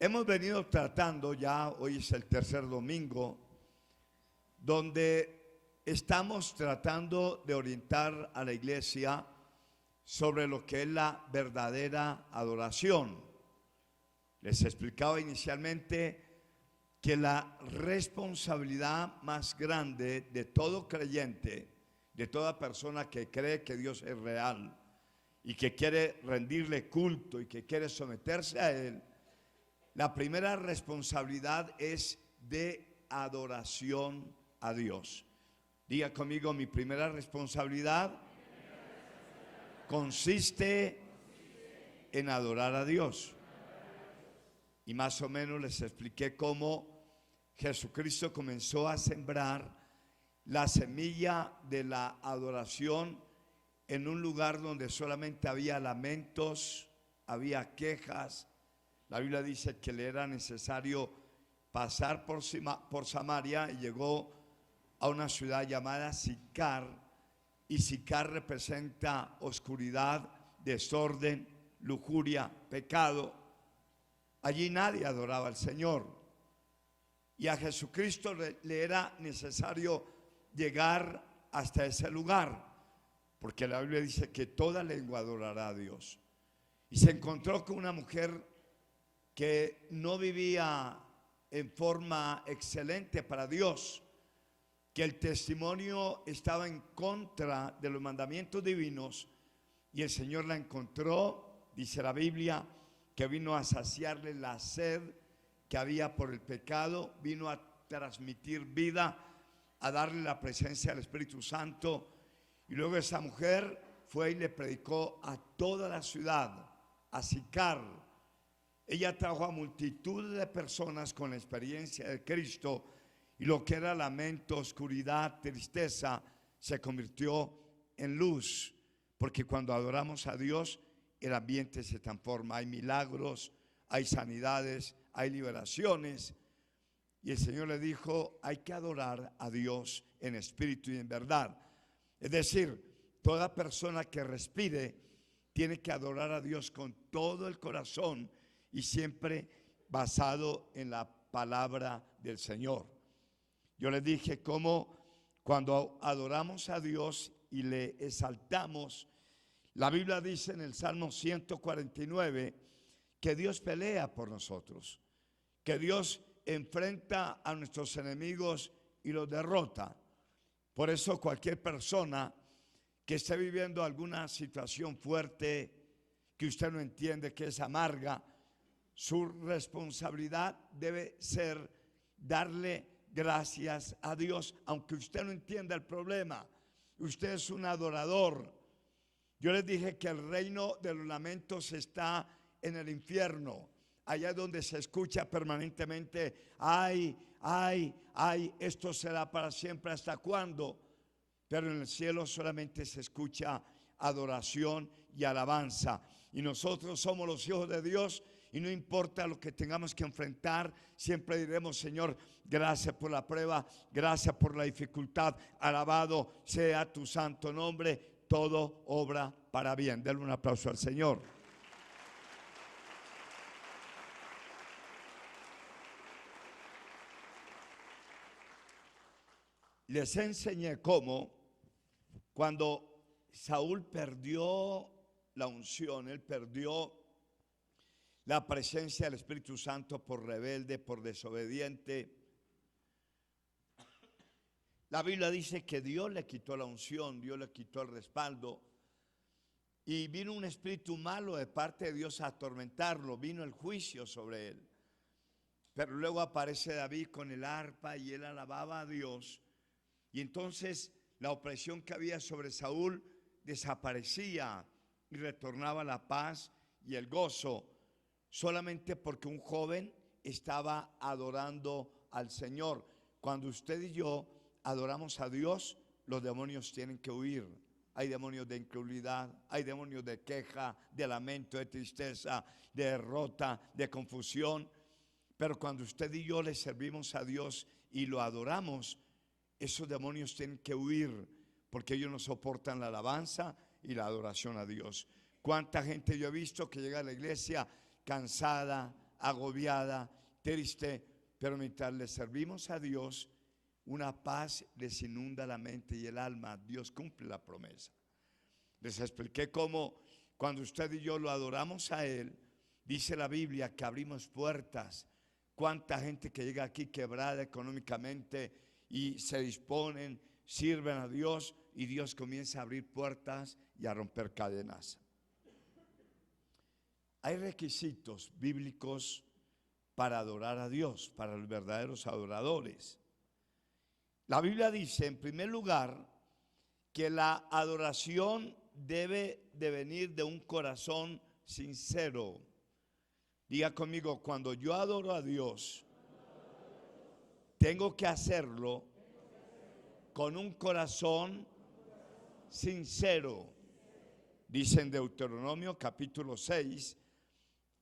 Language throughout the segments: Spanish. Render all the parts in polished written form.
Hemos venido tratando ya, hoy es el tercer domingo, donde estamos tratando de orientar a la iglesia sobre lo que es la verdadera adoración. Les explicaba inicialmente que la responsabilidad más grande de todo creyente, de toda persona que cree que Dios es real y que quiere rendirle culto y que quiere someterse a Él, la primera responsabilidad es de adoración a Dios. Diga conmigo, mi primera responsabilidad consiste en adorar a Dios. Y más o menos les expliqué cómo Jesucristo comenzó a sembrar la semilla de la adoración en un lugar donde solamente había lamentos, había quejas. La Biblia dice que le era necesario pasar por Samaria y llegó a una ciudad llamada Sicar, y Sicar representa oscuridad, desorden, lujuria, pecado. Allí nadie adoraba al Señor y a Jesucristo le era necesario llegar hasta ese lugar, porque la Biblia dice que toda lengua adorará a Dios. Y se encontró con una mujer que no vivía en forma excelente para Dios, que el testimonio estaba en contra de los mandamientos divinos, y el Señor la encontró, dice la Biblia, que vino a saciarle la sed que había por el pecado, vino a transmitir vida, a darle la presencia del Espíritu Santo. Y luego esa mujer fue y le predicó a toda la ciudad, a Sicar. Ella trajo a multitud de personas con la experiencia de Cristo, y lo que era lamento, oscuridad, tristeza, se convirtió en luz, porque cuando adoramos a Dios, el ambiente se transforma. Hay milagros, hay sanidades, hay liberaciones. Y el Señor le dijo, hay que adorar a Dios en espíritu y en verdad. Es decir, toda persona que respire tiene que adorar a Dios con todo el corazón y siempre basado en la palabra del Señor. Yo les dije cómo cuando adoramos a Dios y le exaltamos, la Biblia dice en el Salmo 149 que Dios pelea por nosotros, que Dios enfrenta a nuestros enemigos y los derrota. Por eso cualquier persona que esté viviendo alguna situación fuerte, que usted no entiende, que es amarga, su responsabilidad debe ser darle gracias a Dios, aunque usted no entienda el problema. Usted es un adorador. Yo les dije que el reino de los lamentos está en el infierno, allá donde se escucha permanentemente, ay, ay, ay, esto será para siempre, ¿hasta cuándo? Pero en el cielo solamente se escucha adoración y alabanza. Y nosotros somos los hijos de Dios, y no importa lo que tengamos que enfrentar, siempre diremos, Señor, gracias por la prueba, gracias por la dificultad, alabado sea tu santo nombre, todo obra para bien. Denle un aplauso al Señor. Les enseñé cómo cuando Saúl perdió la unción, él perdió la presencia del Espíritu Santo por rebelde, por desobediente. La Biblia dice que Dios le quitó la unción, Dios le quitó el respaldo, y vino un espíritu malo de parte de Dios a atormentarlo, vino el juicio sobre él. Pero luego aparece David con el arpa y él alababa a Dios, y entonces la opresión que había sobre Saúl desaparecía y retornaba la paz y el gozo, solamente porque un joven estaba adorando al Señor. Cuando usted y yo adoramos a Dios, los demonios tienen que huir. Hay demonios de incredulidad, hay demonios de queja, de lamento, de tristeza, de derrota, de confusión. Pero cuando usted y yo le servimos a Dios y lo adoramos, esos demonios tienen que huir, porque ellos no soportan la alabanza y la adoración a Dios. ¿Cuánta gente yo he visto que llega a la iglesia cansada, agobiada, triste, pero mientras le servimos a Dios, una paz les inunda la mente y el alma. Dios cumple la promesa. Les expliqué cómo cuando usted y yo lo adoramos a Él, dice la Biblia que abrimos puertas. Cuánta gente que llega aquí quebrada económicamente y se disponen, sirven a Dios y Dios comienza a abrir puertas y a romper cadenas. Hay requisitos bíblicos para adorar a Dios, para los verdaderos adoradores. La Biblia dice, en primer lugar, que la adoración debe de venir de un corazón sincero. Diga conmigo, cuando yo adoro a Dios, tengo que hacerlo con un corazón sincero. Dice en Deuteronomio capítulo 6,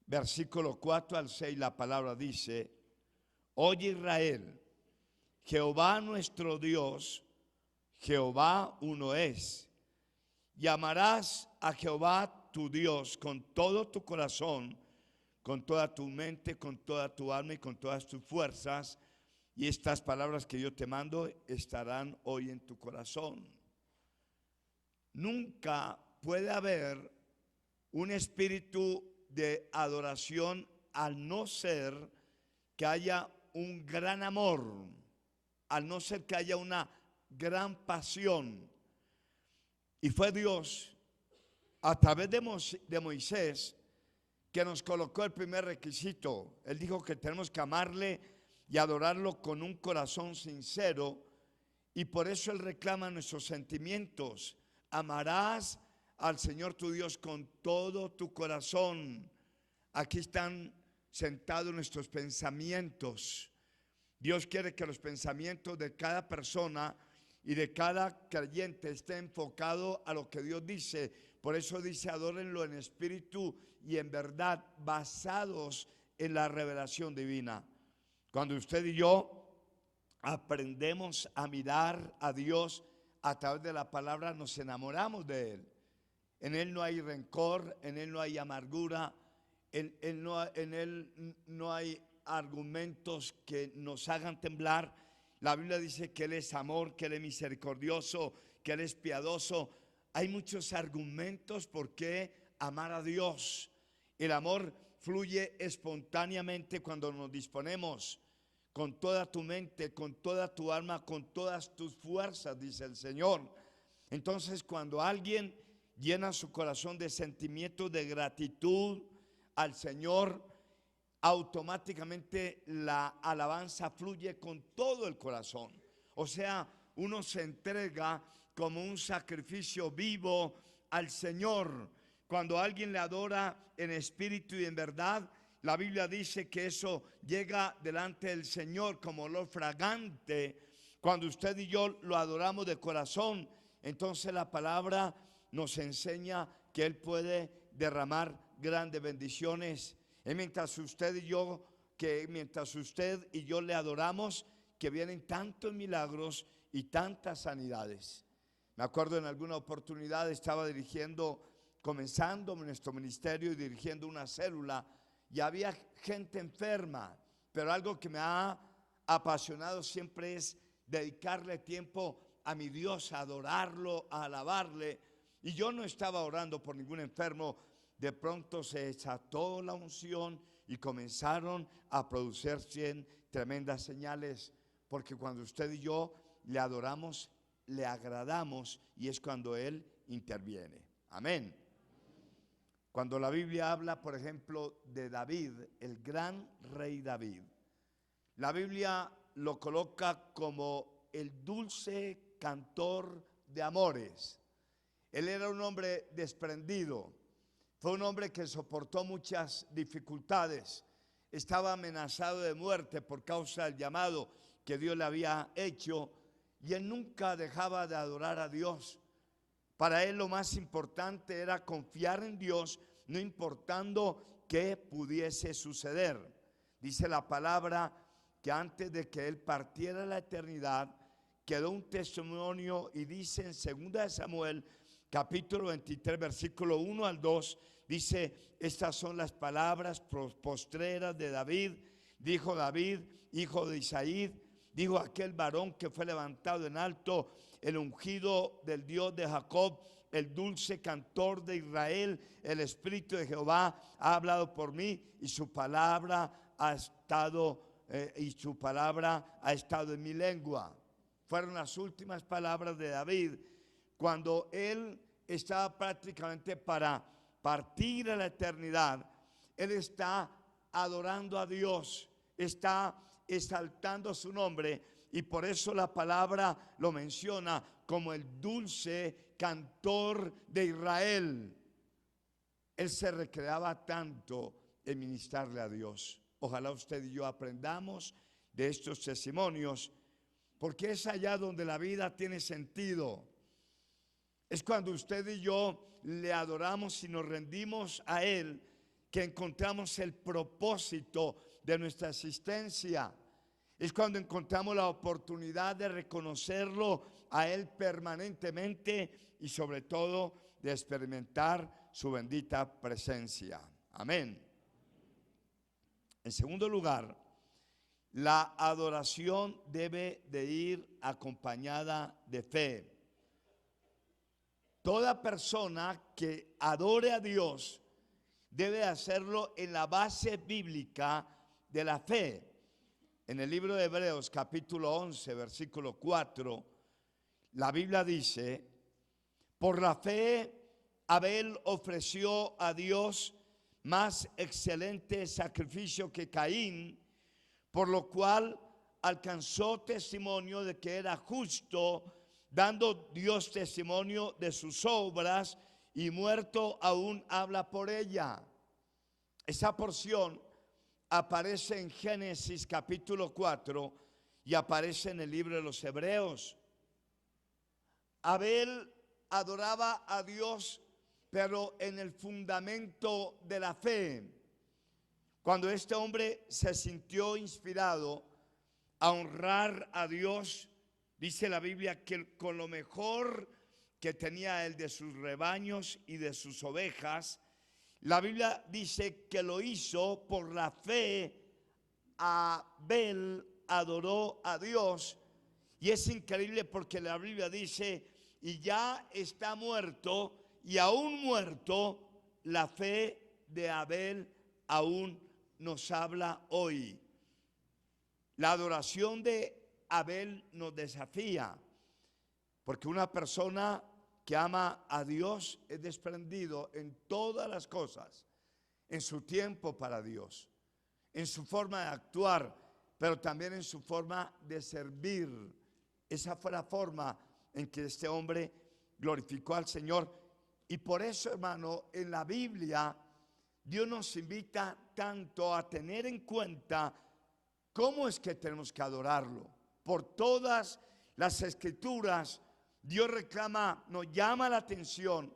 versículo 4 al 6, la palabra dice: Oye Israel, Jehová nuestro Dios, Jehová uno es. Y amarás a Jehová tu Dios con todo tu corazón, con toda tu mente, con toda tu alma y con todas tus fuerzas. Y estas palabras que yo te mando estarán hoy en tu corazón. Nunca puede haber un espíritu de adoración al no ser que haya un gran amor, al no ser que haya una gran pasión. Y fue Dios a través de Moisés que nos colocó el primer requisito. Él dijo que tenemos que amarle y adorarlo con un corazón sincero, y por eso Él reclama nuestros sentimientos. Amarás al Señor tu Dios con todo tu corazón. Aquí están sentados nuestros pensamientos. Dios quiere que los pensamientos de cada persona y de cada creyente esté enfocado a lo que Dios dice. Por eso dice: adórenlo en espíritu y en verdad, basados en la revelación divina. Cuando usted y yo aprendemos a mirar a Dios a través de la palabra, nos enamoramos de Él. En Él no hay rencor, en Él no hay amargura, en Él no hay argumentos que nos hagan temblar. La Biblia dice que Él es amor, que Él es misericordioso, que Él es piadoso. Hay muchos argumentos por qué amar a Dios. El amor fluye espontáneamente cuando nos disponemos con toda tu mente, con toda tu alma, con todas tus fuerzas, dice el Señor. Entonces, cuando alguien llena su corazón de sentimientos de gratitud al Señor, automáticamente la alabanza fluye con todo el corazón. O sea, uno se entrega como un sacrificio vivo al Señor. Cuando alguien le adora en espíritu y en verdad, la Biblia dice que eso llega delante del Señor como olor fragante. Cuando usted y yo lo adoramos de corazón, entonces la palabra nos enseña que Él puede derramar grandes bendiciones. Y mientras usted y yo le adoramos, que vienen tantos milagros y tantas sanidades. Me acuerdo en alguna oportunidad estaba comenzando nuestro ministerio y dirigiendo una célula, y había gente enferma, pero algo que me ha apasionado siempre es dedicarle tiempo a mi Dios, a adorarlo, a alabarle. Y yo no estaba orando por ningún enfermo. De pronto se desató la unción y comenzaron a producirse tremendas señales, porque cuando usted y yo le adoramos, le agradamos, y es cuando Él interviene. Amén. Cuando la Biblia habla, por ejemplo, de David, el gran rey David, la Biblia lo coloca como el dulce cantor de amores. Él era un hombre desprendido, fue un hombre que soportó muchas dificultades, estaba amenazado de muerte por causa del llamado que Dios le había hecho, y él nunca dejaba de adorar a Dios. Para él lo más importante era confiar en Dios, no importando qué pudiese suceder. Dice la palabra que antes de que él partiera a la eternidad, quedó un testimonio, y dice en 2 Samuel capítulo 23, versículo 1 al 2, dice: estas son las palabras postreras de David. Dijo David, hijo de Isaí, dijo aquel varón que fue levantado en alto, el ungido del Dios de Jacob, el dulce cantor de Israel: el Espíritu de Jehová ha hablado por mí, y su palabra ha estado en mi lengua. Fueron las últimas palabras de David cuando él estaba prácticamente para partir a la eternidad. Él está adorando a Dios, está exaltando su nombre, y por eso la palabra lo menciona como el dulce cantor de Israel. Él se recreaba tanto en ministrarle a Dios. Ojalá usted y yo aprendamos de estos testimonios, porque es allá donde la vida tiene sentido. Es cuando usted y yo le adoramos y nos rendimos a Él que encontramos el propósito de nuestra existencia. Es cuando encontramos la oportunidad de reconocerlo a Él permanentemente y sobre todo de experimentar su bendita presencia. Amén. En segundo lugar, la adoración debe de ir acompañada de fe. Toda persona que adore a Dios debe hacerlo en la base bíblica de la fe. En el libro de Hebreos capítulo 11 versículo 4, la Biblia dice: por la fe Abel ofreció a Dios más excelente sacrificio que Caín, por lo cual alcanzó testimonio de que era justo, dando Dios testimonio de sus obras, y muerto aún habla por ella. Esa porción aparece en Génesis capítulo 4 y aparece en el libro de los Hebreos. Abel adoraba a Dios, pero en el fundamento de la fe. Cuando este hombre se sintió inspirado a honrar a Dios, dice la Biblia que con lo mejor que tenía él de sus rebaños y de sus ovejas, la Biblia dice que lo hizo por la fe. Abel adoró a Dios, y es increíble porque la Biblia dice: y ya está muerto, y aún muerto, la fe de Abel aún nos habla hoy. La adoración de Abel nos desafía, porque una persona que ama a Dios es desprendido en todas las cosas, en su tiempo para Dios, en su forma de actuar, pero también en su forma de servir. Esa fue la forma en que este hombre glorificó al Señor. Y por eso, hermano, en la Biblia Dios nos invita tanto a tener en cuenta cómo es que tenemos que adorarlo. Por todas las escrituras Dios reclama, nos llama la atención.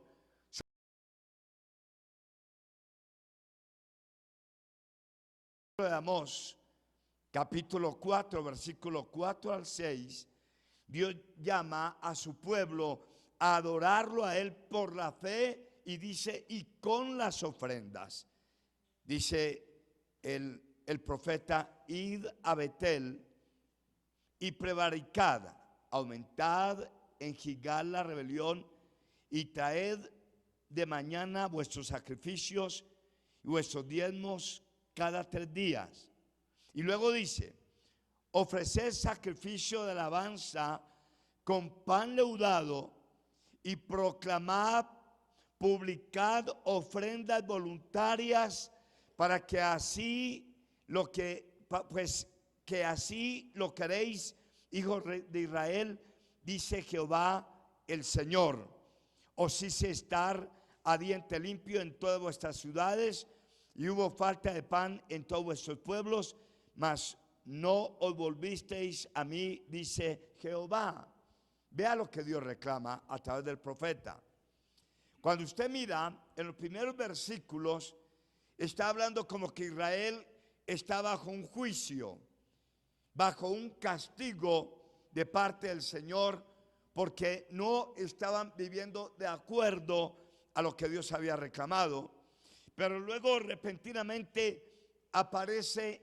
De Amós, capítulo 4, versículo 4 al 6, Dios llama a su pueblo a adorarlo a Él por la fe, y dice: y con las ofrendas. Dice el profeta: id a Betel y prevaricad, aumentad en Gilgal la rebelión, y traed de mañana vuestros sacrificios y vuestros diezmos cada 3 días. Y luego dice: ofreced sacrificio de alabanza con pan leudado, y proclamad, publicad ofrendas voluntarias, para que así que así lo queréis, hijos de Israel, dice Jehová el Señor. Os hice estar a diente limpio en todas vuestras ciudades, y hubo falta de pan en todos vuestros pueblos, mas no os volvisteis a mí, dice Jehová. Vea lo que Dios reclama a través del profeta. Cuando usted mira en los primeros versículos, está hablando como que Israel está bajo un juicio, bajo un castigo de parte del Señor, porque no estaban viviendo de acuerdo a lo que Dios había reclamado. Pero luego repentinamente aparece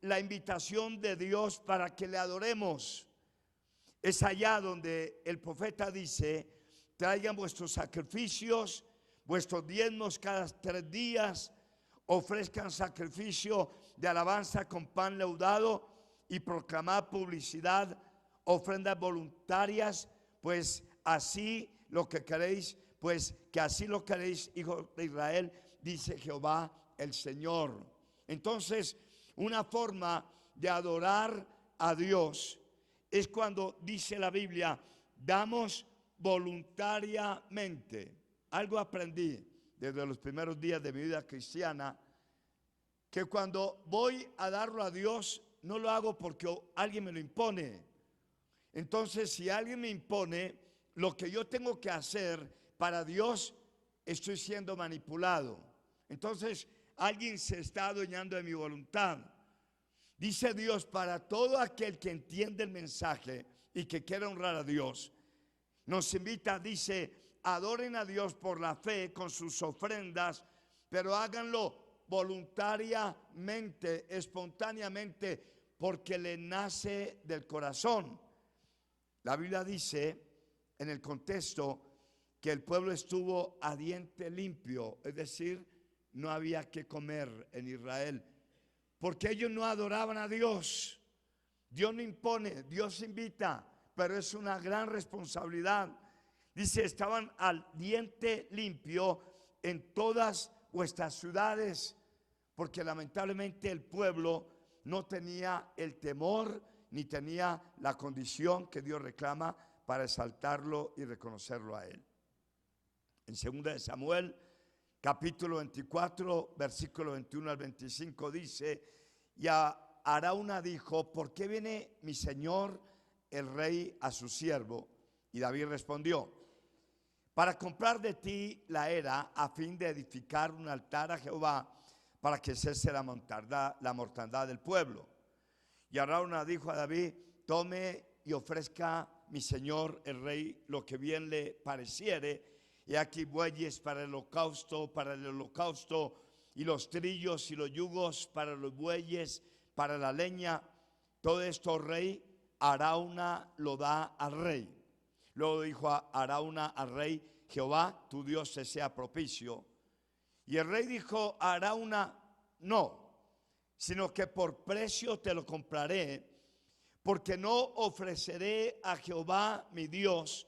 la invitación de Dios para que le adoremos. Es allá donde el profeta dice: traigan vuestros sacrificios, vuestros diezmos cada 3 días, ofrezcan sacrificio de alabanza con pan leudado y proclamad publicidad, ofrendas voluntarias, pues así lo que queréis, pues que así lo queréis, hijos de Israel, dice Jehová el Señor. Entonces, una forma de adorar a Dios es cuando dice la Biblia: damos voluntariamente. Algo aprendí desde los primeros días de mi vida cristiana, que cuando voy a darlo a Dios, no lo hago porque alguien me lo impone. Entonces, si alguien me impone lo que yo tengo que hacer para Dios, estoy siendo manipulado. Entonces, alguien se está adueñando de mi voluntad. Dice Dios: para todo aquel que entiende el mensaje y que quiere honrar a Dios, nos invita, dice: adoren a Dios por la fe con sus ofrendas, pero háganlo voluntariamente, espontáneamente, porque le nace del corazón. La Biblia dice en el contexto que el pueblo estuvo a diente limpio, es decir, no había que comer en Israel, porque ellos no adoraban a Dios. Dios no impone, Dios invita, pero es una gran responsabilidad. Dice: estaban al diente limpio en todas vuestras ciudades, porque lamentablemente el pueblo no tenía el temor ni tenía la condición que Dios reclama para exaltarlo y reconocerlo a Él. En 2 de Samuel, capítulo 24, versículo 21 al 25 dice: y a Arauna dijo: ¿por qué viene mi señor el rey a su siervo? Y David respondió: para comprar de ti la era, a fin de edificar un altar a Jehová, para que cese la mortandad del pueblo. Y Arauna dijo a David: tome y ofrezca mi señor el rey lo que bien le pareciere. Y aquí bueyes para el holocausto, y los trillos y los yugos para los bueyes, para la leña. Todo esto, rey, Arauna lo da al rey. Luego dijo a Arauna al rey: Jehová tu Dios te sea propicio. Y el rey dijo a Arauna: no, sino que por precio te lo compraré, porque no ofreceré a Jehová mi Dios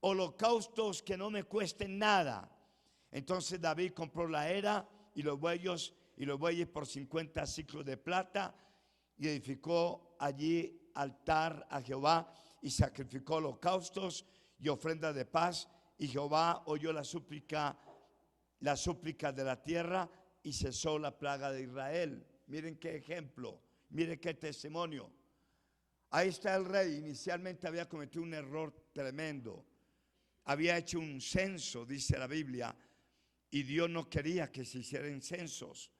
holocaustos que no me cuesten nada. Entonces David compró la era y los bueyes por 50 siclos de plata, y edificó allí altar a Jehová y sacrificó holocaustos y ofrendas de paz. Y Jehová oyó la súplica de la tierra y cesó la plaga de Israel. Miren qué ejemplo, miren qué testimonio. Ahí está el rey. Inicialmente había cometido un error tremendo. Había hecho un censo, dice la Biblia, y Dios no quería que se hicieran censos.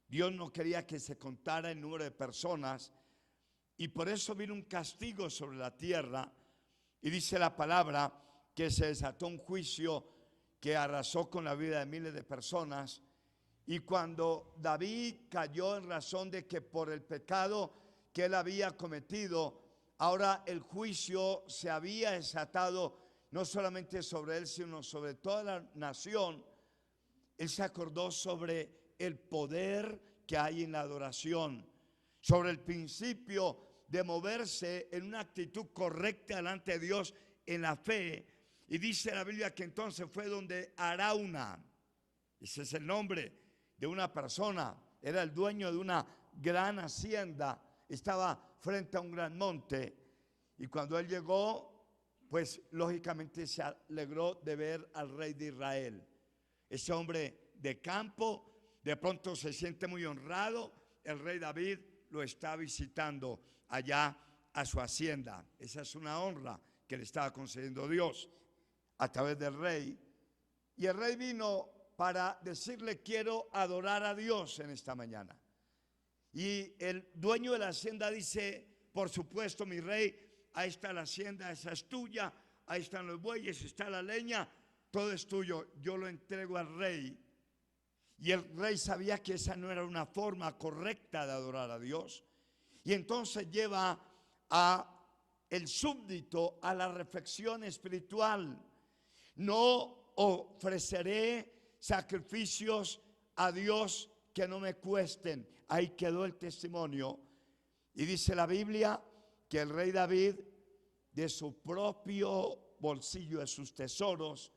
Dios no quería que se contara el número de personas, y por eso vino un castigo sobre la tierra. Y dice la palabra que se desató un juicio que arrasó con la vida de miles de personas. Y cuando David cayó en razón de que por el pecado que él había cometido, ahora el juicio se había desatado no solamente sobre él, sino sobre toda la nación, él se acordó sobre el poder que hay en la adoración, sobre el principio de moverse en una actitud correcta delante de Dios en la fe. Y dice la Biblia que entonces fue donde Arauna, ese es el nombre de una persona, era el dueño de una gran hacienda, estaba frente a un gran monte, y cuando él llegó, pues lógicamente se alegró de ver al rey de Israel. Ese hombre de campo de pronto se siente muy honrado. El rey David lo está visitando allá a su hacienda. Esa es una honra que le estaba concediendo Dios a través del rey. Y el rey vino para decirle: quiero adorar a Dios en esta mañana. Y el dueño de la hacienda dice: por supuesto, mi rey, ahí está la hacienda, esa es tuya, ahí están los bueyes, está la leña, todo es tuyo, yo lo entrego al rey. Y el rey sabía que esa no era una forma correcta de adorar a Dios. Y entonces lleva a el súbdito a la reflexión espiritual. No ofreceré sacrificios a Dios que no me cuesten. Ahí quedó el testimonio. Y dice la Biblia que el rey David, de su propio bolsillo, de sus tesoros,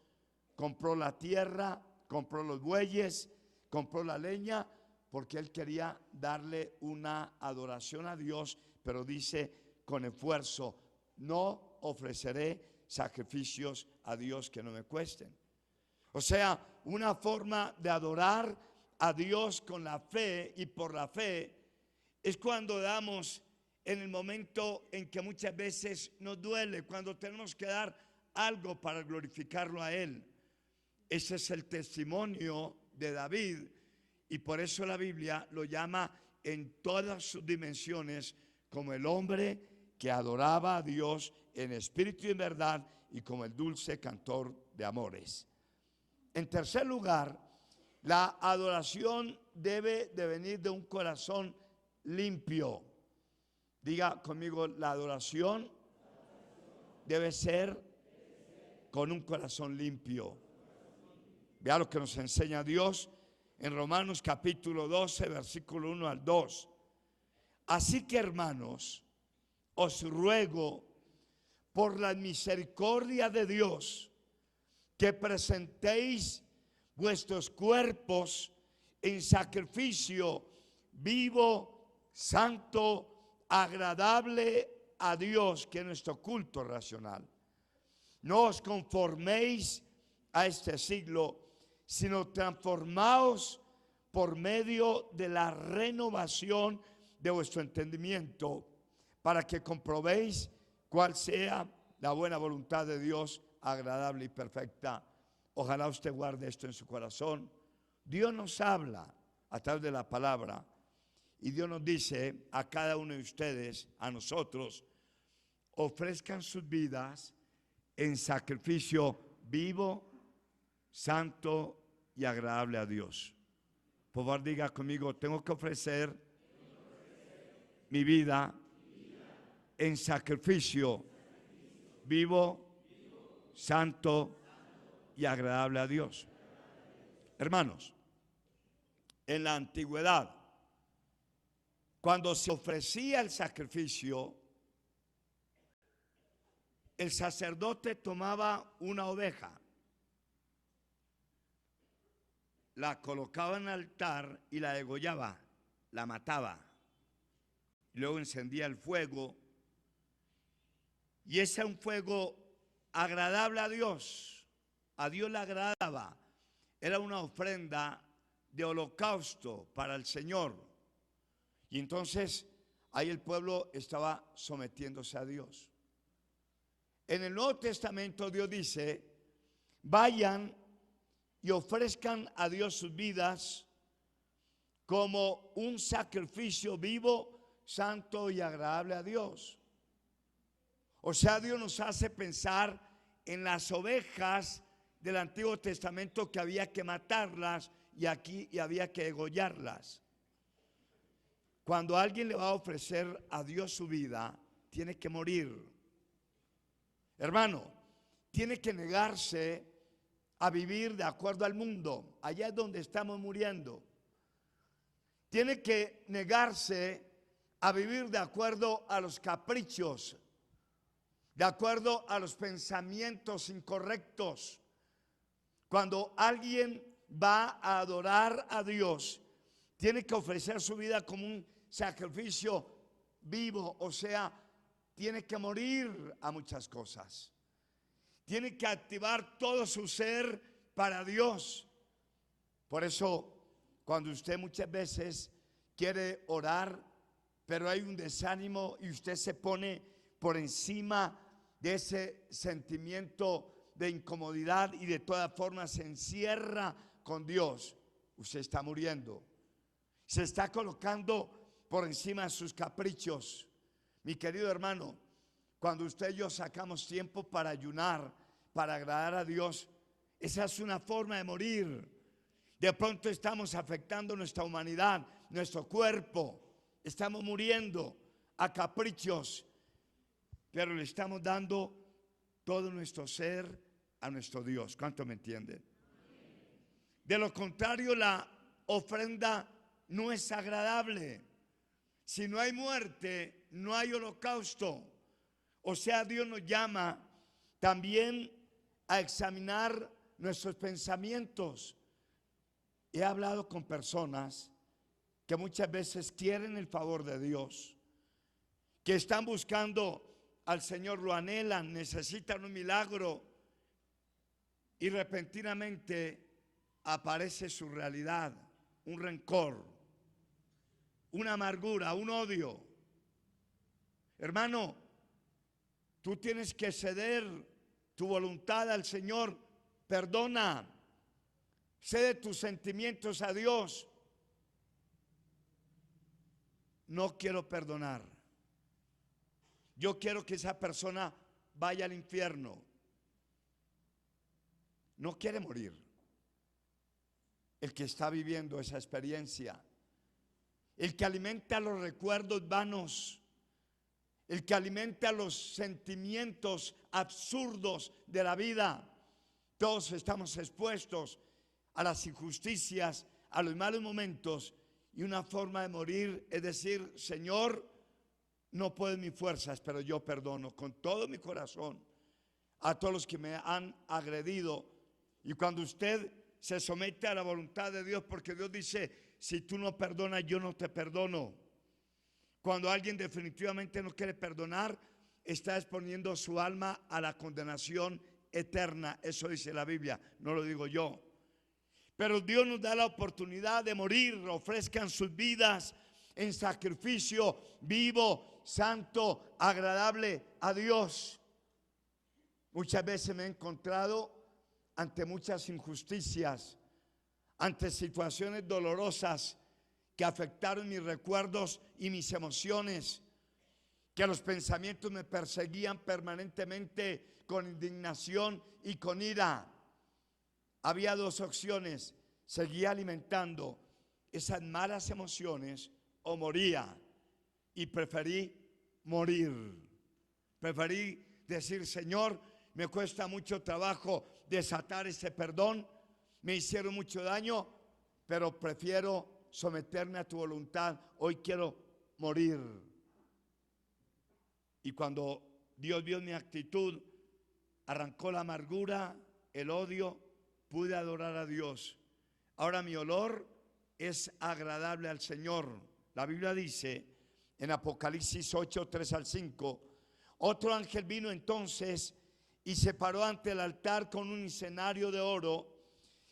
compró la tierra, compró los bueyes, compró la leña, porque él quería darle una adoración a Dios, pero dice con esfuerzo, no ofreceré sacrificios a Dios que no me cuesten. O sea, una forma de adorar a Dios con la fe y por la fe es cuando damos en el momento en que muchas veces nos duele, cuando tenemos que dar algo para glorificarlo a Él. Ese es el testimonio de David y por eso la Biblia lo llama en todas sus dimensiones como el hombre que adoraba a Dios en espíritu y en verdad y como el dulce cantor de amores. En tercer lugar, la adoración debe de venir de un corazón limpio. Diga conmigo, la adoración debe ser con un corazón limpio. Vea lo que nos enseña Dios en Romanos capítulo 12, versículo 1 al 2. Así que, hermanos, os ruego por la misericordia de Dios que presentéis vuestros cuerpos en sacrificio vivo, santo, agradable a Dios, que es nuestro culto racional. No os conforméis a este siglo, sino transformaos por medio de la renovación de vuestro entendimiento, para que comprobéis cuál sea la buena voluntad de Dios, agradable y perfecta. Ojalá usted guarde esto en su corazón. Dios nos habla a través de la palabra y Dios nos dice a cada uno de ustedes, a nosotros, ofrezcan sus vidas en sacrificio vivo, santo y agradable a Dios. Por favor, diga conmigo, tengo que ofrecer mi vida en sacrificio vivo, santo y agradable a Dios. Hermanos, en la antigüedad, cuando se ofrecía el sacrificio, el sacerdote tomaba una oveja, la colocaba en el altar y la degollaba, la mataba. Luego encendía el fuego y ese era un fuego agradable a Dios le agradaba. Era una ofrenda de holocausto para el Señor. Y entonces ahí el pueblo estaba sometiéndose a Dios. En el Nuevo Testamento Dios dice, vayan y ofrezcan a Dios sus vidas como un sacrificio vivo, santo y agradable a Dios. O sea, Dios nos hace pensar en las ovejas del Antiguo Testamento que había que matarlas y había que degollarlas. Cuando alguien le va a ofrecer a Dios su vida, tiene que morir. Hermano, tiene que negarse a vivir de acuerdo al mundo. Allá es donde estamos muriendo. Tiene que negarse a vivir de acuerdo a los caprichos, de acuerdo a los pensamientos incorrectos. Cuando alguien va a adorar a Dios, tiene que ofrecer su vida como un sacrificio vivo, o sea, tiene que morir a muchas cosas. Tiene que activar todo su ser para Dios. Por eso, cuando usted muchas veces quiere orar, pero hay un desánimo y usted se pone por encima de ese sentimiento de incomodidad y de todas formas se encierra con Dios, usted está muriendo. Se está colocando por encima de sus caprichos. Mi querido hermano, Cuando usted y yo sacamos tiempo para ayunar, para agradar a Dios, esa es una forma de morir. De pronto estamos afectando nuestra humanidad, nuestro cuerpo. Estamos muriendo a caprichos, pero le estamos dando todo nuestro ser a nuestro Dios. ¿Cuánto me entienden? De lo contrario, la ofrenda no es agradable. Si no hay muerte, no hay holocausto. O sea, Dios nos llama también a examinar nuestros pensamientos. He hablado con personas que muchas veces quieren el favor de Dios, que están buscando al Señor, lo anhelan, necesitan un milagro, y repentinamente aparece su realidad, un rencor, una amargura, un odio. Hermano, tú tienes que ceder tu voluntad al Señor. Perdona, cede tus sentimientos a Dios. No quiero perdonar. Yo quiero que esa persona vaya al infierno. No quiere morir. El que está viviendo esa experiencia, el que alimenta los recuerdos vanos, el que alimenta los sentimientos absurdos de la vida. Todos estamos expuestos a las injusticias, a los malos momentos, y una forma de morir es decir: Señor, no puedo en mis fuerzas, pero yo perdono con todo mi corazón a todos los que me han agredido. Y cuando usted se somete a la voluntad de Dios, porque Dios dice: si tú no perdonas, yo no te perdono. Cuando alguien definitivamente no quiere perdonar, está exponiendo su alma a la condenación eterna. Eso dice la Biblia, no lo digo yo. Pero Dios nos da la oportunidad de morir. Ofrezcan sus vidas en sacrificio vivo, santo, agradable a Dios. Muchas veces me he encontrado ante muchas injusticias, ante situaciones dolorosas que afectaron mis recuerdos y mis emociones, que los pensamientos me perseguían permanentemente con indignación y con ira. Había dos opciones: seguía alimentando esas malas emociones o moría. Y preferí morir. Preferí decir: Señor, me cuesta mucho trabajo desatar ese perdón, me hicieron mucho daño, pero prefiero someterme a tu voluntad. Hoy quiero morir. Y cuando Dios vio mi actitud, arrancó la amargura, el odio, pude adorar a Dios. Ahora mi olor es agradable al Señor. La Biblia dice en Apocalipsis 8, 3 al 5: otro ángel vino entonces y se paró ante el altar con un incensario de oro,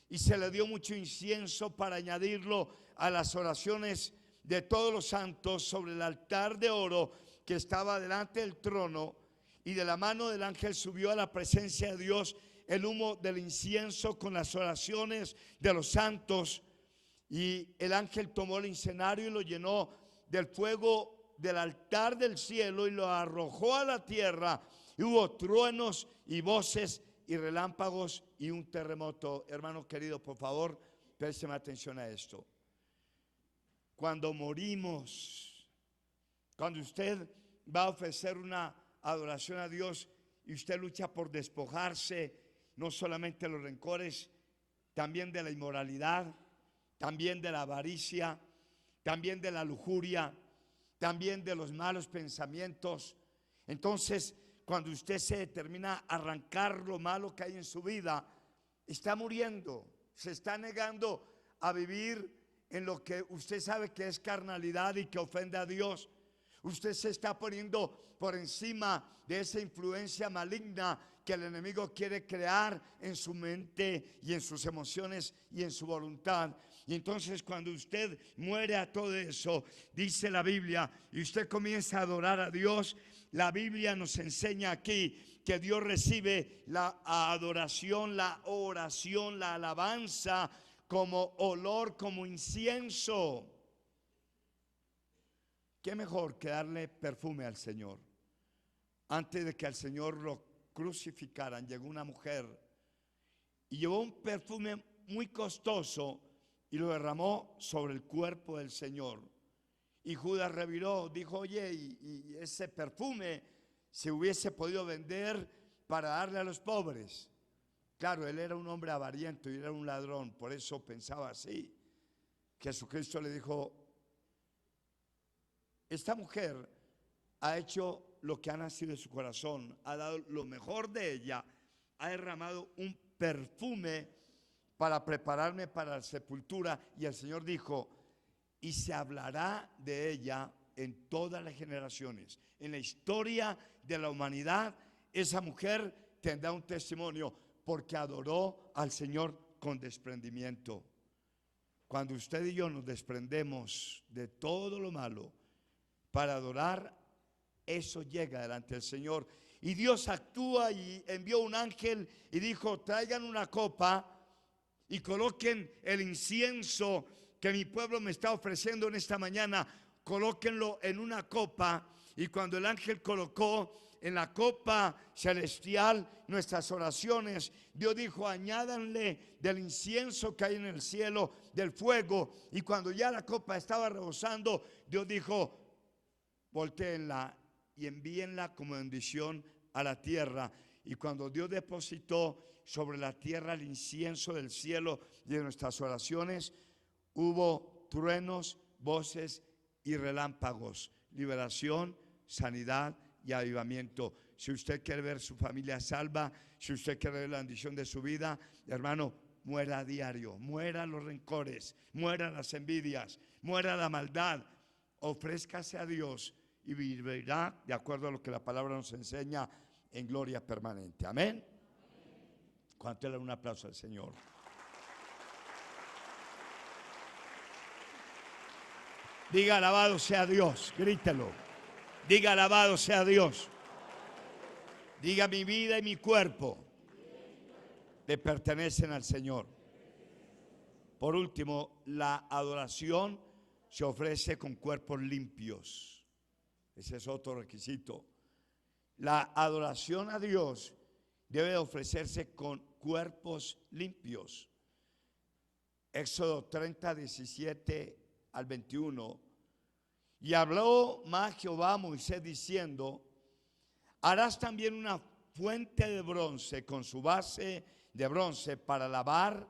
y se le dio mucho incienso para añadirlo a las oraciones de todos los santos sobre el altar de oro que estaba delante del trono. Y de la mano del ángel subió a la presencia de Dios el humo del incienso con las oraciones de los santos. Y el ángel tomó el incensario y lo llenó del fuego del altar del cielo y lo arrojó a la tierra. Y hubo truenos y voces y relámpagos y un terremoto. Hermano querido, por favor, présteme atención a esto. Cuando morimos, cuando usted va a ofrecer una adoración a Dios y usted lucha por despojarse no solamente de los rencores, también de la inmoralidad, también de la avaricia, también de la lujuria, también de los malos pensamientos. Entonces, cuando usted se determina a arrancar lo malo que hay en su vida, está muriendo, se está negando a vivir en lo que usted sabe que es carnalidad y que ofende a Dios. Usted se está poniendo por encima de esa influencia maligna que el enemigo quiere crear en su mente y en sus emociones y en su voluntad. Y entonces cuando usted muere a todo eso, dice la Biblia, y usted comienza a adorar a Dios, la Biblia nos enseña aquí que Dios recibe la adoración, la oración, la alabanza como olor, como incienso. ¿Qué mejor que darle perfume al Señor? antes de que al Señor lo crucificaran, llegó una mujer y llevó un perfume muy costoso y lo derramó sobre el cuerpo del Señor. Y Judas reviró, dijo: oye, y ese perfume se hubiese podido vender para darle a los pobres. Claro, él era un hombre avariento y era un ladrón, por eso pensaba así. Jesucristo le dijo: esta mujer ha hecho lo que ha nacido de su corazón, ha dado lo mejor de ella, ha derramado un perfume para prepararme para la sepultura. Y el Señor dijo: y se hablará de ella en todas las generaciones. En la historia de la humanidad, esa mujer tendrá un testimonio porque adoró al Señor con desprendimiento. Cuando usted y yo nos desprendemos de todo lo malo para adorar, eso llega delante del Señor. Y Dios actúa y envió un ángel y dijo: traigan una copa y coloquen el incienso que mi pueblo me está ofreciendo en esta mañana. Colóquenlo en una copa. Y cuando el ángel colocó en la copa celestial nuestras oraciones, Dios dijo: añádanle del incienso que hay en el cielo, del fuego. Y cuando ya la copa estaba rebosando, Dios dijo: voltéenla y envíenla como bendición a la tierra. Y cuando Dios depositó sobre la tierra el incienso del cielo y de nuestras oraciones, hubo truenos, voces y relámpagos, liberación, sanidad y avivamiento. Si usted quiere ver su familia salva, si usted quiere ver la bendición de su vida, hermano, muera a diario, muera los rencores, muera las envidias, muera la maldad, ofrézcase a Dios y vivirá de acuerdo a lo que la palabra nos enseña en gloria permanente. Amén. ¿Cuánto le da un aplauso al Señor? Diga: alabado sea Dios, grítelo. Diga: alabado sea Dios. Diga: mi vida y mi cuerpo le pertenecen al Señor. Por último, la adoración se ofrece con cuerpos limpios. Ese es otro requisito. La adoración a Dios debe ofrecerse con cuerpos limpios. Éxodo 30, 17 al 21. Y habló más Jehová a Moisés diciendo: harás también una fuente de bronce con su base de bronce para lavar,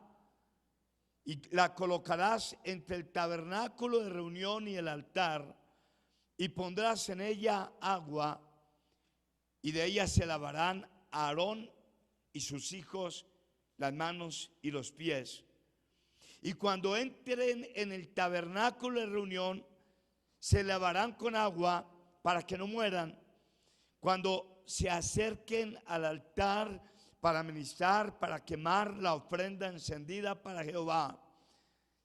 y la colocarás entre el tabernáculo de reunión y el altar, y pondrás en ella agua, y de ella se lavarán Aarón y sus hijos las manos y los pies. Y cuando entren en el tabernáculo de reunión, se lavarán con agua para que no mueran. Cuando se acerquen al altar para ministrar, para quemar la ofrenda encendida para Jehová,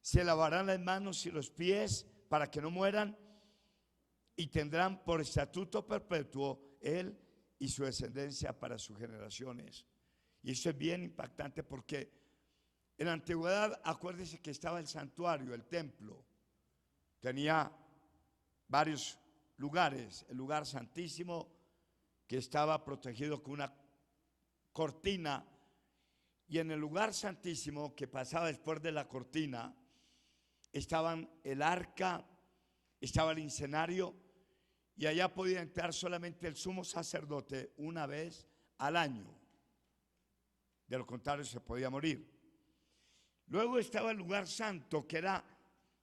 se lavarán las manos y los pies para que no mueran, y tendrán por estatuto perpetuo él y su descendencia para sus generaciones. Y eso es bien impactante porque en la antigüedad, acuérdense que estaba el santuario, el templo. Tenía varios lugares. El lugar santísimo, que estaba protegido con una cortina. Y en el lugar santísimo, que pasaba después de la cortina, estaban el arca, estaba el incenario, y allá podía entrar solamente el sumo sacerdote una vez al año. De lo contrario se podía morir. Luego estaba el lugar santo, que era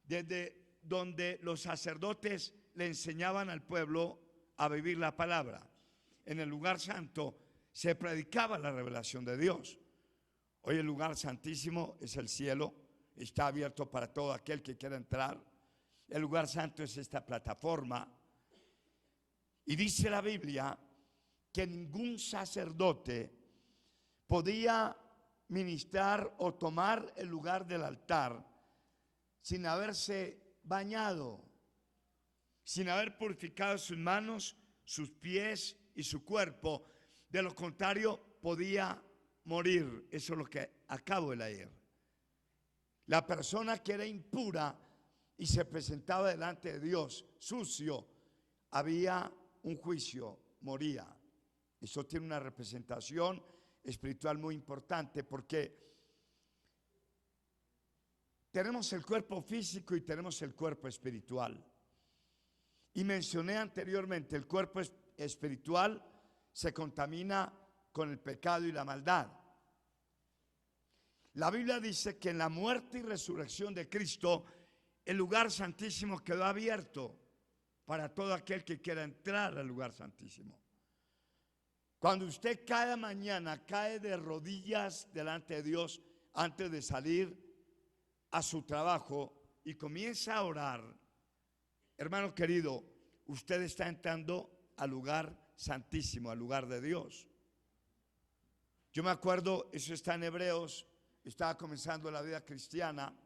desde donde los sacerdotes le enseñaban al pueblo a vivir la palabra. En el lugar santo se predicaba la revelación de Dios. Hoy el lugar santísimo es el cielo, está abierto para todo aquel que quiera entrar. El lugar santo es esta plataforma. Y dice la Biblia que ningún sacerdote podía ministrar o tomar el lugar del altar sin haberse bañado, sin haber purificado sus manos, sus pies y su cuerpo. De lo contrario, podía morir. Eso es lo que acabo de leer. La persona que era impura y se presentaba delante de Dios sucio, había un juicio, moría. Eso tiene una representación espiritual muy importante porque tenemos el cuerpo físico y tenemos el cuerpo espiritual. Y mencioné anteriormente, el cuerpo espiritual se contamina con el pecado y la maldad. La Biblia dice que en la muerte y resurrección de Cristo, el lugar santísimo quedó abierto para todo aquel que quiera entrar al lugar santísimo. Cuando usted cada mañana cae de rodillas delante de Dios antes de salir a su trabajo y comienza a orar, hermano querido, usted está entrando al lugar santísimo, al lugar de Dios. Yo me acuerdo, eso está en Hebreos, estaba comenzando la vida cristiana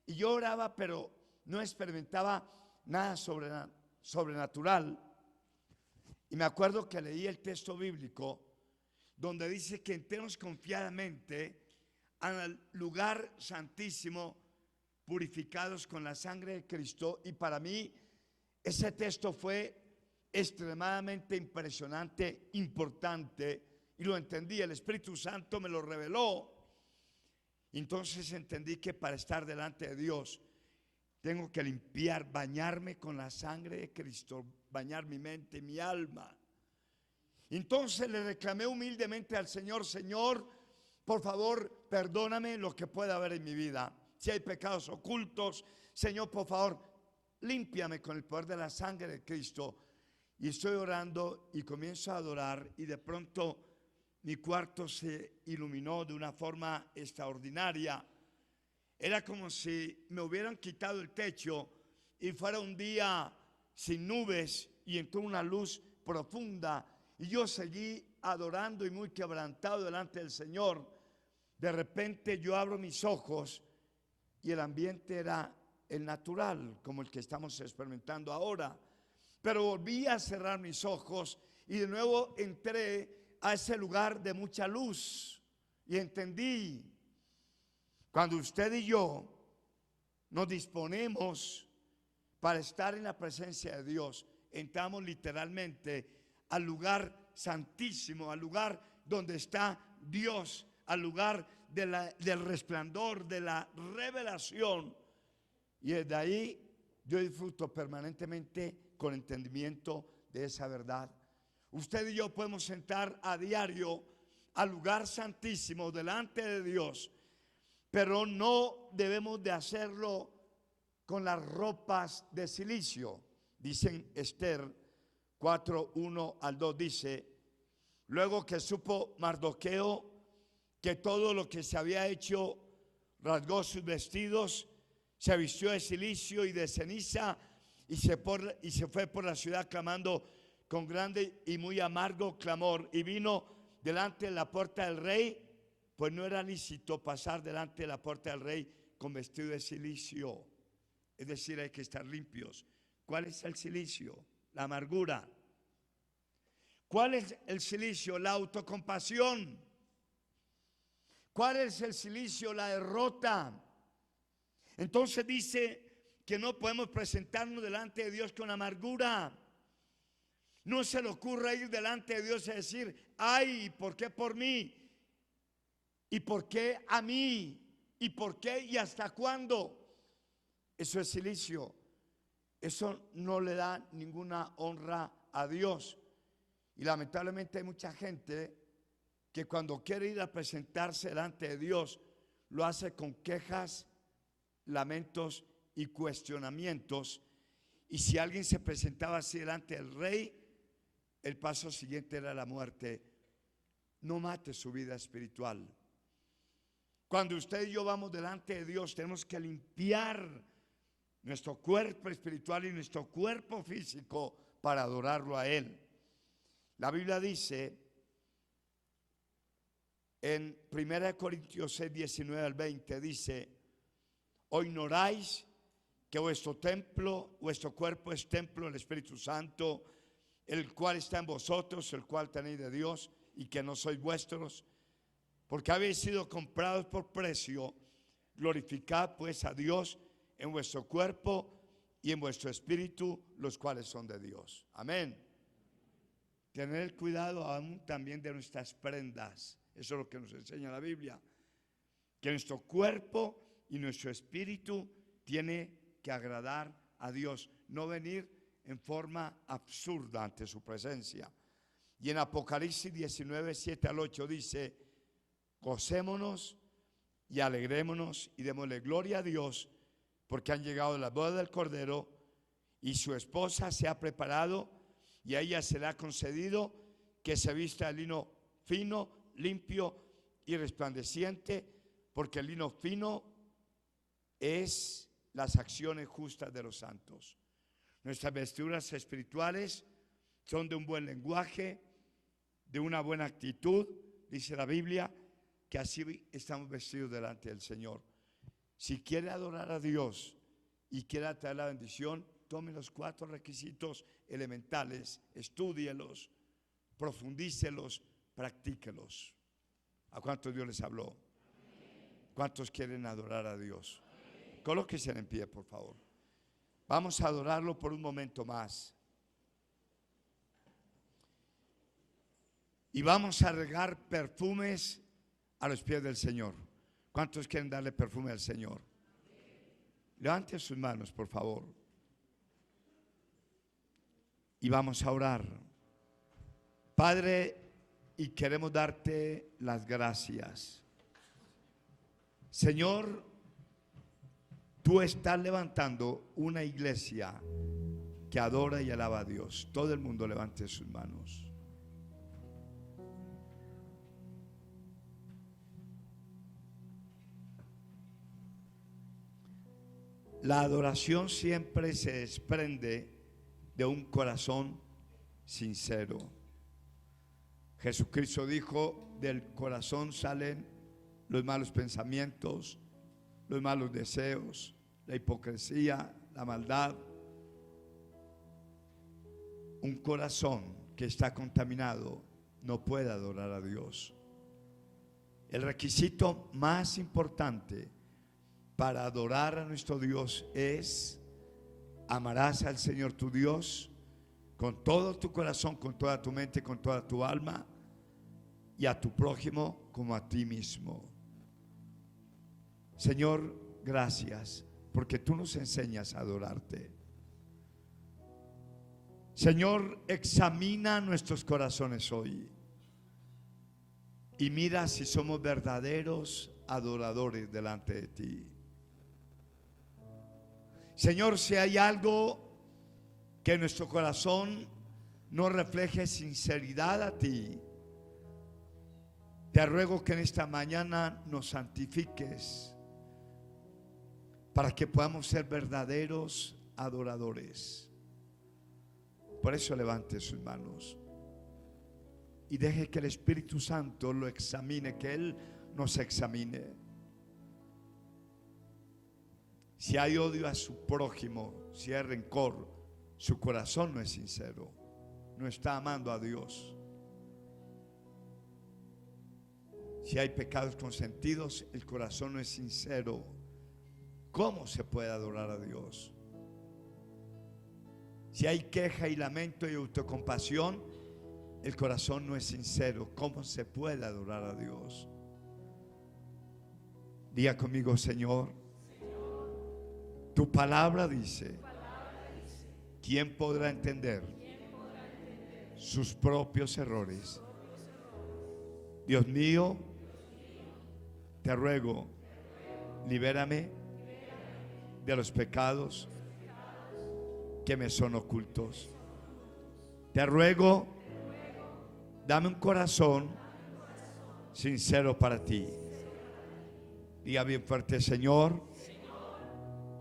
y yo oraba, pero no experimentaba nada sobrenatural. Y me acuerdo que leí el texto bíblico donde dice que entremos confiadamente al lugar santísimo, purificados con la sangre de Cristo. Y para mí ese texto fue extremadamente impresionante, importante, y lo entendí. El Espíritu Santo me lo reveló. Entonces entendí que para estar delante de Dios tengo que limpiar, bañarme con la sangre de Cristo, bañar mi mente, mi alma. Entonces le reclamé humildemente al Señor: Señor, por favor, perdóname lo que pueda haber en mi vida. Si hay pecados ocultos, Señor, por favor, límpiame con el poder de la sangre de Cristo. Y estoy orando y comienzo a adorar, y de pronto mi cuarto se iluminó de una forma extraordinaria. Era como si me hubieran quitado el techo y fuera un día sin nubes y entró una luz profunda. Y yo seguí adorando y muy quebrantado delante del Señor. De repente yo abro mis ojos y el ambiente era el natural, como el que estamos experimentando ahora. Pero volví a cerrar mis ojos y de nuevo entré a ese lugar de mucha luz y entendí. Cuando usted y yo nos disponemos para estar en la presencia de Dios, entramos literalmente al lugar santísimo, al lugar donde está Dios, al lugar del resplandor, de la revelación. Y desde ahí yo disfruto permanentemente con entendimiento de esa verdad. Usted y yo podemos entrar a diario al lugar santísimo delante de Dios, pero no debemos de hacerlo con las ropas de silicio. Dicen Esther 4:1 al 2, dice: luego que supo Mardoqueo que todo lo que se había hecho, rasgó sus vestidos, se vistió de silicio y de ceniza y se fue por la ciudad clamando con grande y muy amargo clamor, y vino delante de la puerta del rey, pues no era lícito pasar delante de la puerta del rey con vestido de silicio. Es decir, hay que estar limpios. ¿Cuál es el silicio? La amargura. ¿Cuál es el silicio? La autocompasión. ¿Cuál es el silicio? La derrota. Entonces dice que no podemos presentarnos delante de Dios con amargura. No se le ocurra ir delante de Dios y decir: ay, ¿por qué por mí? ¿Y por qué a mí? ¿Y por qué y hasta cuándo? Eso es silicio. Eso no le da ninguna honra a Dios. Y lamentablemente hay mucha gente que cuando quiere ir a presentarse delante de Dios, lo hace con quejas, lamentos y cuestionamientos. Y si alguien se presentaba así delante del rey, el paso siguiente era la muerte. No mate su vida espiritual. Cuando usted y yo vamos delante de Dios, tenemos que limpiar nuestro cuerpo espiritual y nuestro cuerpo físico para adorarlo a Él. La Biblia dice en 1 Corintios 6, 19 al 20, dice: ¿o ignoráis que vuestro templo, vuestro cuerpo es templo del Espíritu Santo, el cual está en vosotros, el cual tenéis de Dios, y que no sois vuestros? Porque habéis sido comprados por precio. Glorificad pues a Dios en vuestro cuerpo y en vuestro espíritu, los cuales son de Dios. Amén. tener el cuidado aún también de nuestras prendas. Eso es lo que nos enseña la Biblia. Que nuestro cuerpo y nuestro espíritu tiene que agradar a Dios, no venir en forma absurda ante su presencia. Y en Apocalipsis 19, 7 al 8 dice: gocémonos y alegrémonos y démosle gloria a Dios, porque han llegado las bodas del Cordero y su esposa se ha preparado, y a ella se le ha concedido que se vista de lino fino, limpio y resplandeciente, porque el lino fino es las acciones justas de los santos. Nuestras vestiduras espirituales son de un buen lenguaje, de una buena actitud. Dice la Biblia que así estamos vestidos delante del Señor. Si quiere adorar a Dios y quiere traer la bendición, tome los 4 requisitos elementales, estúdielos, profundícelos, practíquelos. ¿A cuántos Dios les habló? ¿Cuántos quieren adorar a Dios? Colóquense en pie, por favor. Vamos a adorarlo por un momento más. Y vamos a regar perfumes a los pies del Señor. ¿Cuántos quieren darle perfume al Señor? Levanten sus manos, por favor. Y vamos a orar. Padre, y queremos darte las gracias. Señor, tú estás levantando una iglesia que adora y alaba a Dios. Todo el mundo levante sus manos. La adoración siempre se desprende de un corazón sincero. Jesucristo dijo: del corazón salen los malos pensamientos, los malos deseos, la hipocresía, la maldad. Un corazón que está contaminado no puede adorar a Dios. El requisito más importante para adorar a nuestro Dios es: amarás al Señor tu Dios con todo tu corazón, con toda tu mente, con toda tu alma, y a tu prójimo como a ti mismo. Señor, gracias porque tú nos enseñas a adorarte. Señor, examina nuestros corazones hoy y mira si somos verdaderos adoradores delante de ti. Señor, si hay algo que nuestro corazón no refleje sinceridad a ti, te ruego que en esta mañana nos santifiques para que podamos ser verdaderos adoradores. Por eso levante sus manos y deje que el Espíritu Santo lo examine, que Él nos examine. Si hay odio a su prójimo, si hay rencor, su corazón no es sincero, no está amando a Dios. Si hay pecados consentidos, el corazón no es sincero. ¿Cómo se puede adorar a Dios? Si hay queja y lamento y autocompasión, el corazón no es sincero. ¿Cómo se puede adorar a Dios? Diga conmigo: Señor, tu palabra dice: ¿quién podrá entender sus propios errores? Dios mío, te ruego, libérame de los pecados que me son ocultos. Te ruego, dame un corazón sincero para ti. Diga bien fuerte: Señor,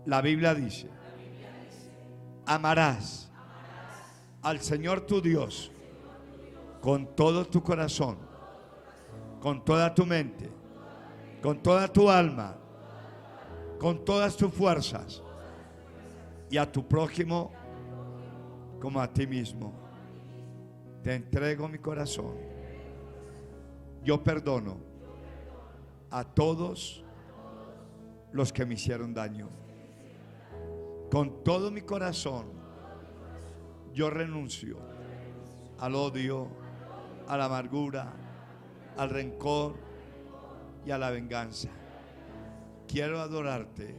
la Biblia dice: amarás al Señor tu Dios con todo tu corazón, con toda tu mente, con toda tu alma, con todas tus fuerzas, y a tu prójimo como a ti mismo. Te entrego mi corazón. Yo perdono a todos los que me hicieron daño. Con todo mi corazón yo renuncio al odio, a la amargura, al rencor y a la venganza. Quiero adorarte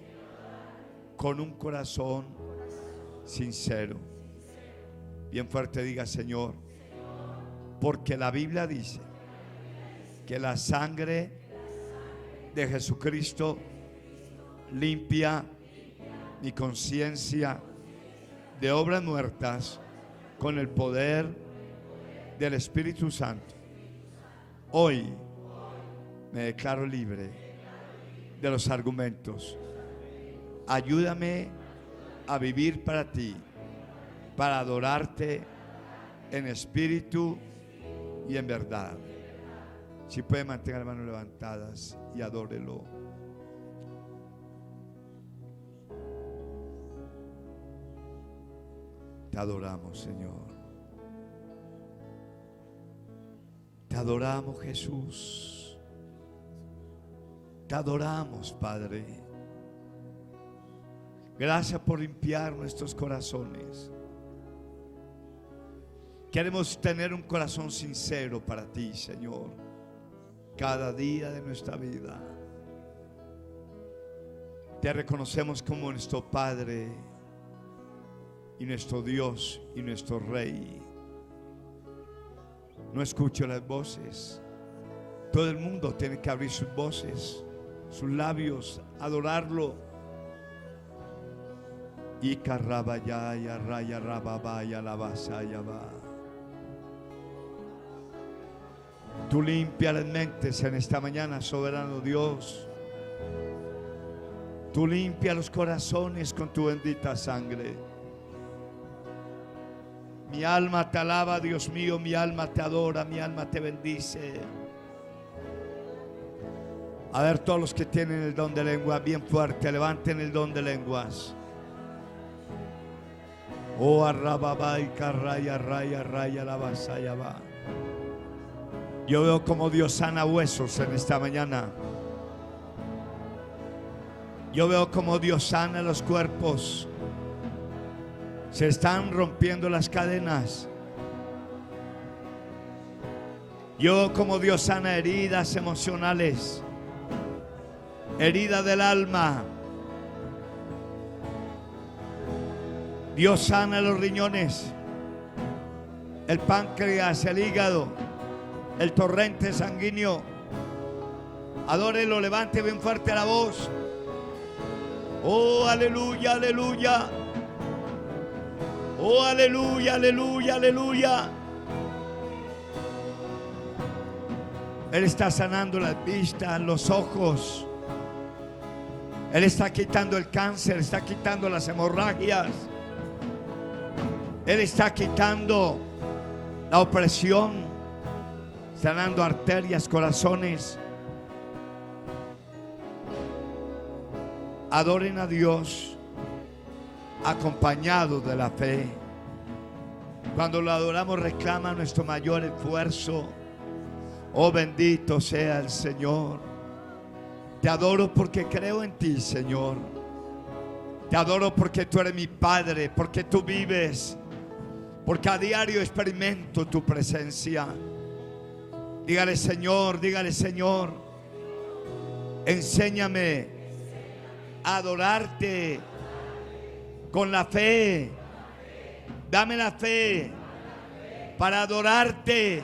con un corazón sincero. Bien fuerte diga: Señor, porque la Biblia dice que la sangre de Jesucristo limpia mi conciencia de obras muertas con el poder del Espíritu Santo. Hoy me declaro libre de los argumentos. Ayúdame a vivir para ti, para adorarte en espíritu y en verdad. Si puede, mantener las manos levantadas y adórelo. Te adoramos, Señor. Te adoramos, Jesús. Te adoramos, Padre. Gracias por limpiar nuestros corazones. Queremos tener un corazón sincero para ti, Señor, cada día de nuestra vida. Te reconocemos como nuestro Padre y nuestro Dios y nuestro Rey. No escucho las voces. Todo el mundo tiene que abrir sus voces, sus labios, adorarlo. Y carrabaya y arraya rababaya la vasaya va. Tú limpia las mentes en esta mañana, soberano Dios. Tú limpia los corazones con tu bendita sangre. Mi alma te alaba, Dios mío, mi alma te adora, mi alma te bendice. A ver, todos los que tienen el don de lengua, bien fuerte, levanten el don de lenguas. Oh, arrababai, carraya, raya, raya, la vasaya va. Yo veo como Dios sana huesos en esta mañana. Yo veo como Dios sana los cuerpos. Se están rompiendo las cadenas. Yo veo como Dios sana heridas emocionales, heridas del alma. Dios sana los riñones, el páncreas, el hígado, el torrente sanguíneo. Adórelo, levante bien fuerte la voz. Oh, aleluya, aleluya. Oh, aleluya, aleluya, aleluya. Él está sanando las vistas, los ojos. Él está quitando el cáncer, está quitando las hemorragias. Él está quitando la opresión, sanando arterias, corazones. Adoren a Dios acompañados de la fe. Cuando lo adoramos, reclama nuestro mayor esfuerzo. Oh, bendito sea el Señor. Te adoro porque creo en ti, Señor. Te adoro porque tú eres mi Padre, porque tú vives, porque a diario experimento tu presencia. Dígale, Señor, enséñame a adorarte con la fe. Dame la fe para adorarte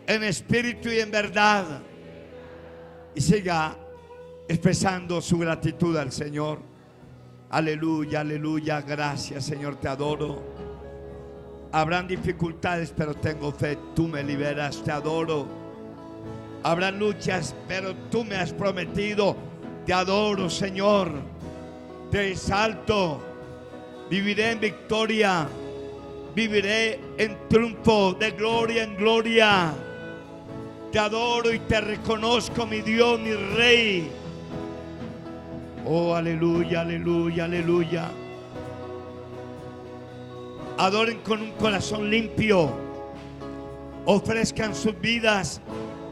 en espíritu y en verdad. Y siga expresando su gratitud al Señor. Aleluya, aleluya. Gracias, Señor, te adoro. Habrán dificultades, pero tengo fe. Tú me liberas, te adoro. Habrán luchas, pero tú me has prometido. Te adoro, Señor. Te exalto. Viviré en victoria. Viviré en triunfo, de gloria en gloria. Te adoro y te reconozco, mi Dios, mi Rey. Oh, aleluya, aleluya, aleluya. Adoren con un corazón limpio. Ofrezcan sus vidas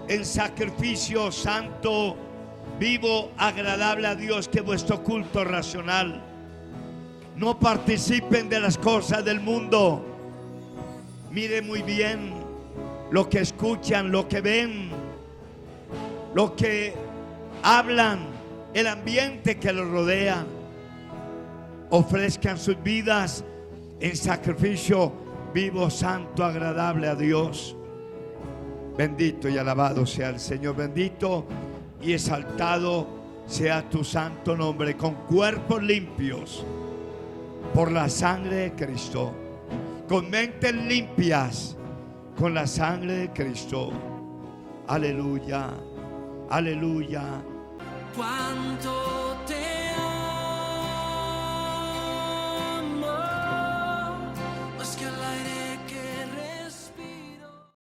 en sacrificio santo, vivo, agradable a Dios, que vuestro culto racional. No participen de las cosas del mundo. Mire muy bien lo que escuchan, lo que ven, lo que hablan, el ambiente que los rodea. Ofrezcan sus vidas en sacrificio vivo, santo, agradable a Dios. Bendito y alabado sea el Señor. Bendito y exaltado sea tu santo nombre, con cuerpos limpios por la sangre de Cristo, con mentes limpias con la sangre de Cristo. Aleluya, aleluya. Cuánto